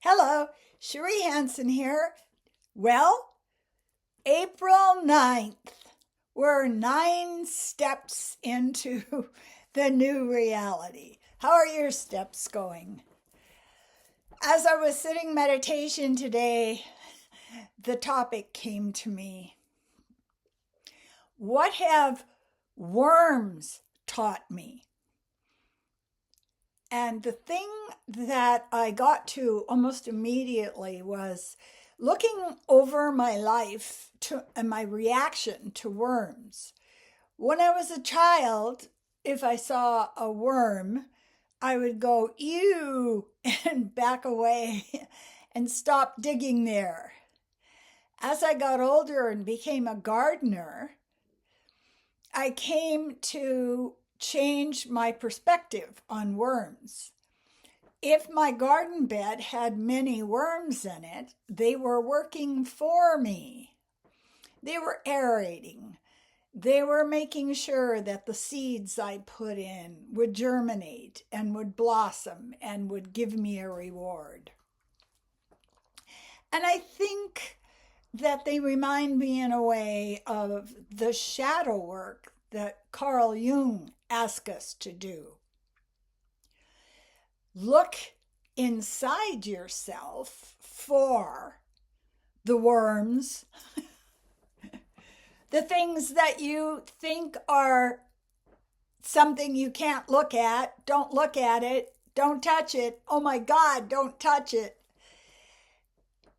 Hello, CherieHanson here. Well, April 9th, we're 9 steps into the new reality. How are your steps going? As I was sitting meditation today, the topic came to me. What have worms taught me? And the thing that I got to almost immediately was looking over my life and my reaction to worms. When I was a child, if I saw a worm, I would go, ew, and back away and stop digging there. As I got older and became a gardener, I came to change my perspective on worms. If my garden bed had many worms in it, they were working for me. They were aerating. They were making sure that the seeds I put in would germinate and would blossom and would give me a reward. And I think that they remind me in a way of the shadow work that Carl Jung asked us to do. Look inside yourself for the worms, the things that you think are something you can't look at. Don't look at it. Don't touch it. Oh my God, don't touch it.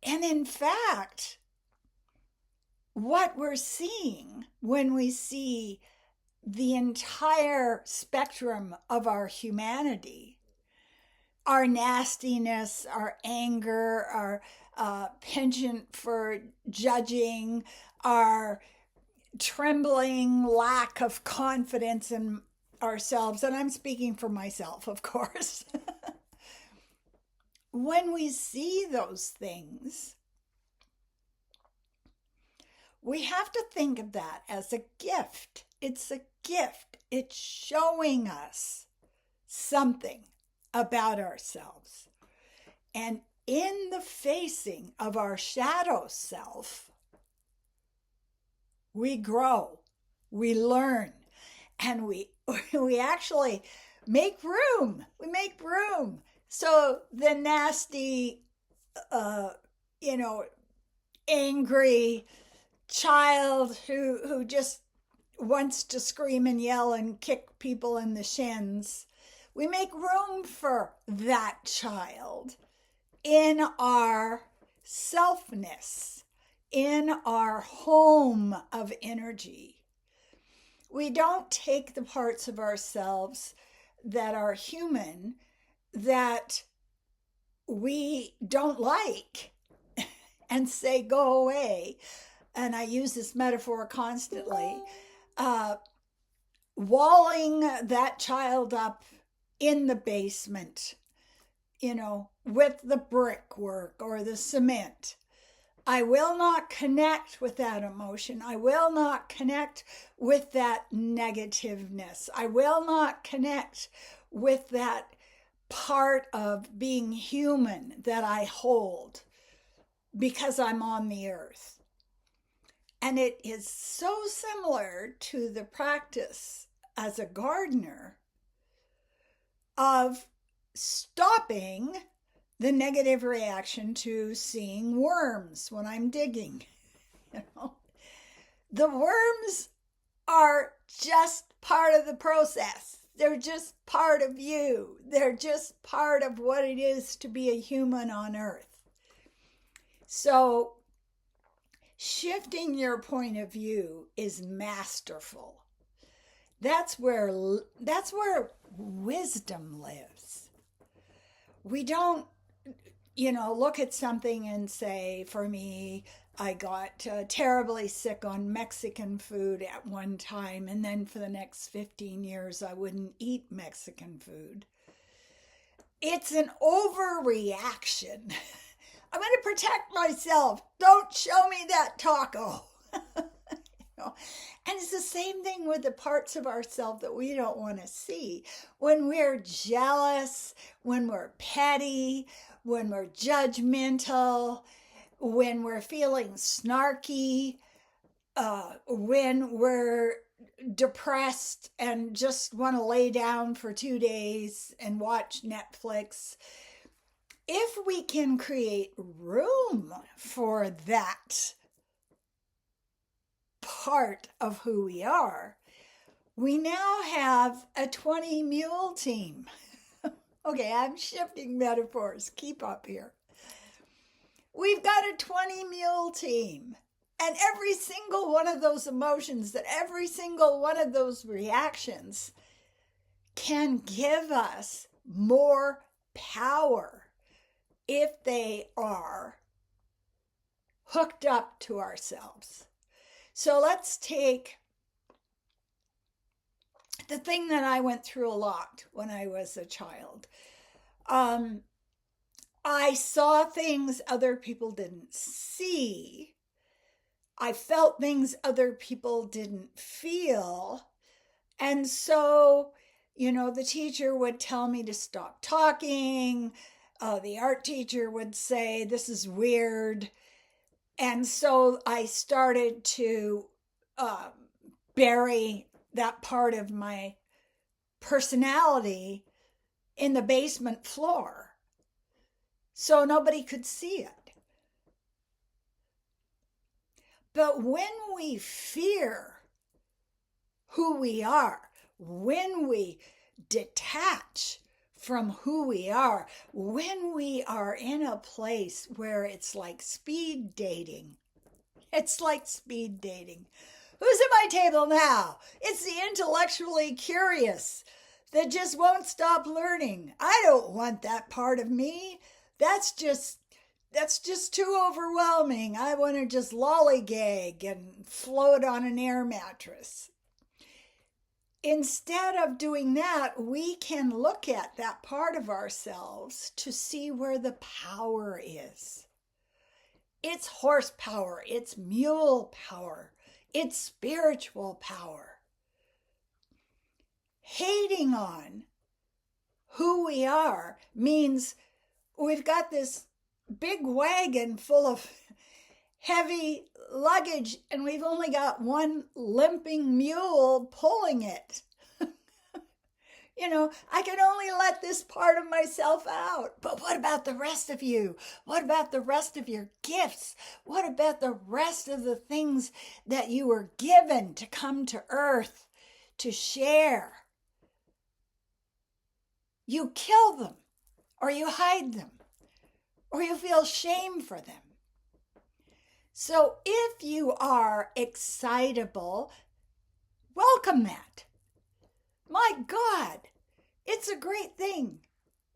And in fact, what we're seeing when we see the entire spectrum of our humanity, our nastiness, our anger, our penchant for judging, our trembling lack of confidence in ourselves, and I'm speaking for myself, of course. When we see those things, we have to think of that as a gift. It's a gift. It's showing us something about ourselves. And in the facing of our shadow self, we grow, we learn, and we actually make room. We make room. So the nasty, angry child who just wants to scream and yell and kick people in the shins, we make room for that child in our selfness, in our home of energy. We don't take the parts of ourselves that are human that we don't like and say, go away. And I use this metaphor constantly, walling that child up in the basement, with the brickwork or the cement. I will not connect with that emotion. I will not connect with that negativeness. I will not connect with that part of being human that I hold because I'm on the earth. And it is so similar to the practice as a gardener of stopping the negative reaction to seeing worms when I'm digging. The worms are just part of the process. They're just part of you. They're just part of what it is to be a human on earth. So shifting your point of view is masterful. That's where wisdom lives. We don't, look at something and say, for me, I got terribly sick on Mexican food at one time, and then for the next 15 years, I wouldn't eat Mexican food. It's an overreaction. I'm going to protect myself. Don't show me that taco. And it's the same thing with the parts of ourselves that we don't want to see. When we're jealous, when we're petty, when we're judgmental, when we're feeling snarky, when we're depressed and just want to lay down for 2 days and watch Netflix. If we can create room for that part of who we are, we now have a 20 mule team. Okay, I'm shifting metaphors. Keep up here. We've got a 20 mule team. And every single one of those emotions, that every single one of those reactions can give us more power if they are hooked up to ourselves. So let's take the thing that I went through a lot when I was a child. I saw things other people didn't see. I felt things other people didn't feel. And so, the teacher would tell me to stop talking. The art teacher would say, this is weird. And so I started to bury that part of my personality in the basement floor so nobody could see it. But when we fear who we are, when we detach from who we are, when we are in a place where it's like speed dating, who's at my table now? It's the intellectually curious that just won't stop learning. I don't want that part of me. That's just too overwhelming. I want to just lollygag and float on an air mattress. Instead of doing that, we can look at that part of ourselves to see where the power is. It's horsepower, it's mule power, it's spiritual power. Hating on who we are means we've got this big wagon full of heavy luggage and we've only got one limping mule pulling it. I can only let this part of myself out. But what about the rest of you? What about the rest of your gifts? What about the rest of the things that you were given to come to earth to share? You kill them, or you hide them, or you feel shame for them. So if you are excitable, welcome that. My God, it's a great thing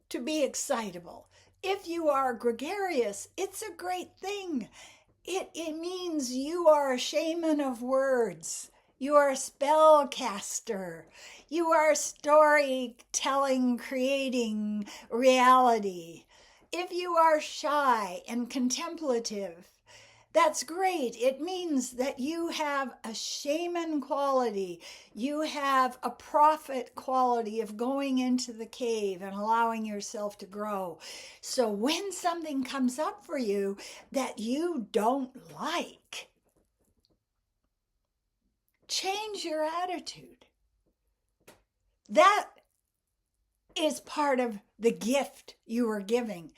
to be excitable. If you are gregarious, it's a great thing. It means you are a shaman of words. You are a spellcaster. You are storytelling, creating reality. If you are shy and contemplative, that's great. It means that you have a shaman quality. You have a prophet quality of going into the cave and allowing yourself to grow. So when something comes up for you that you don't like, change your attitude. That is part of the gift you are giving.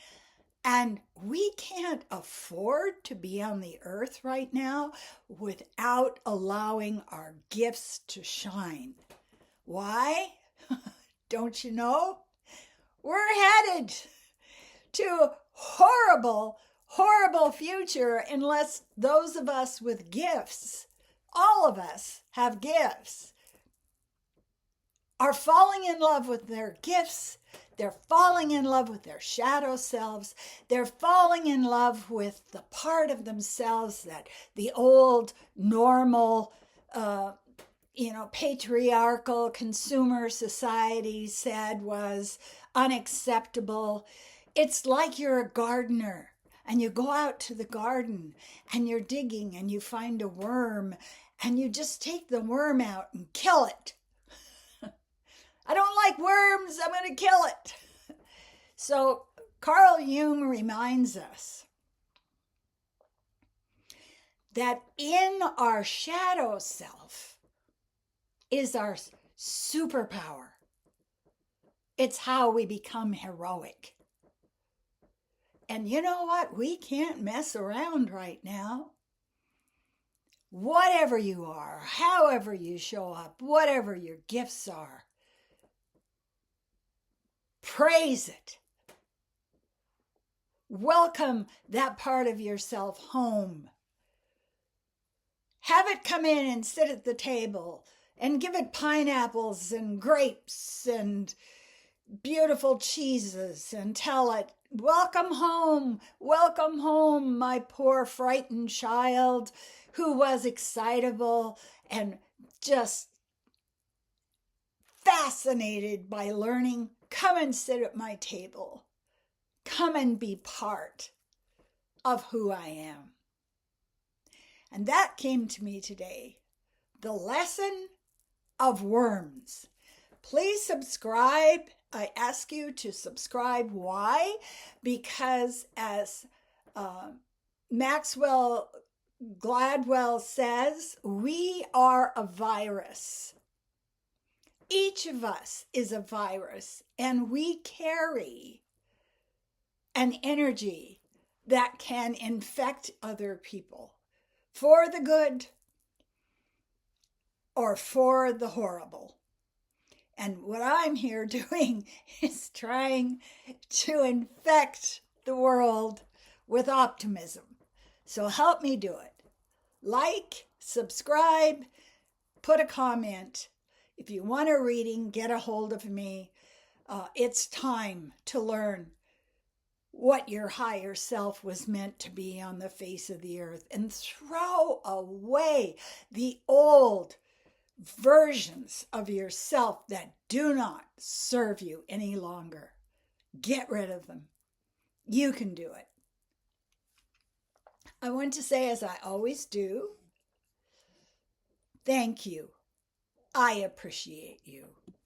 And we can't afford to be on the earth right now without allowing our gifts to shine. Why? Don't you know? We're headed to a horrible, horrible future unless those of us with gifts, all of us have gifts, are falling in love with their gifts. They're falling in love with their shadow selves. They're falling in love with the part of themselves that the old, normal, patriarchal consumer society said was unacceptable. It's like you're a gardener and you go out to the garden and you're digging and you find a worm and you just take the worm out and kill it. I don't like worms. I'm going to kill it. So Carl Jung reminds us that in our shadow self is our superpower. It's how we become heroic. And you know what? We can't mess around right now. Whatever you are, however you show up, whatever your gifts are, praise it. Welcome that part of yourself home. Have it come in and sit at the table and give it pineapples and grapes and beautiful cheeses and tell it, welcome home, my poor frightened child who was excitable and just fascinated by learning. Come and sit at my table. Come and be part of who I am. And that came to me today. The lesson of worms. Please subscribe. I ask you to subscribe. Why? Because as Maxwell Gladwell says, we are a virus. Each of us is a virus, and we carry an energy that can infect other people for the good or for the horrible. And what I'm here doing is trying to infect the world with optimism. So help me do it. Like, subscribe, put a comment. If you want a reading, get a hold of me. It's time to learn what your higher self was meant to be on the face of the earth and throw away the old versions of yourself that do not serve you any longer. Get rid of them. You can do it. I want to say, as I always do, thank you. I appreciate you.